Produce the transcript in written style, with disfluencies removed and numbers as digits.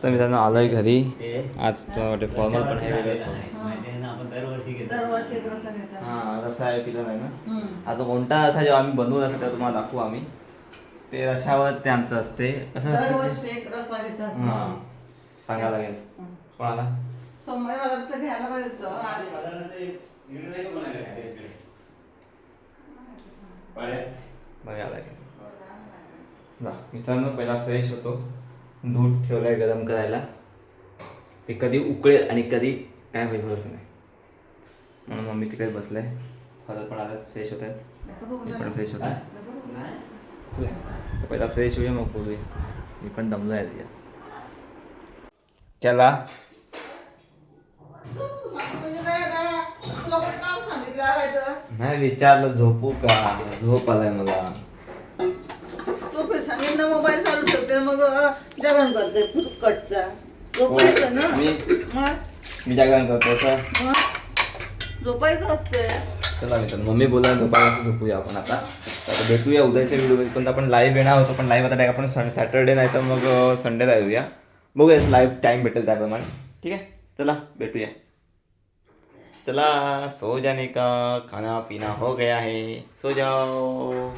तर मित्रांनो आलोय घरी. आज फॉर्मल पण आहे हां रसा आहे पिलं नाही ना. आता कोणता असा जेव्हा आम्ही बनवून असं तेव्हा तुम्हाला दाखवू आम्ही. ते रशावर ते आमचं असते असं हां सांगायला लागेल कोणाला सोमवारी बाजारात घ्यायला पाहिजे बघायला लागेल. मित्रांनो पहिला फ्रेश होतो. दूध ठेवलाय गरम करायला. ते कधी उकळेल आणि कधी काय होईल बस नाही म्हणून मम्मी तिकडे बसलाय. हळद पण आलं फ्रेश होत आहेत. मी पण फ्रेश होत आहे. पहिला फ्रेश होऊया मग बोलूया. मी पण दमलो आहे तिच्या त्याला नाही विचारलं झोपू का झोप आलाय मला. मोबाईल चालू ठेवते मग जगण करते फुटकटचा झोपायचं ना. मी जागरण करतो असं झोपायचं असते. चला मित्रांनो मम्मी बोला झोपायला झोपूया आपण आता. आता भेटूया उद्याच्या व्हिडिओमध्ये. पण आपण लाईव्ह येणार होतो पण लाईव्ह आता डायरेक्ट आपण सॅटर्डे नाही तर मग संडेला येऊया. बघूया लाईव्ह टाईम भेटेल त्याप्रमाणे. ठीक आहे चला भेटूया. चला सो जाने का खाना पीना हो गया है सो जाओ.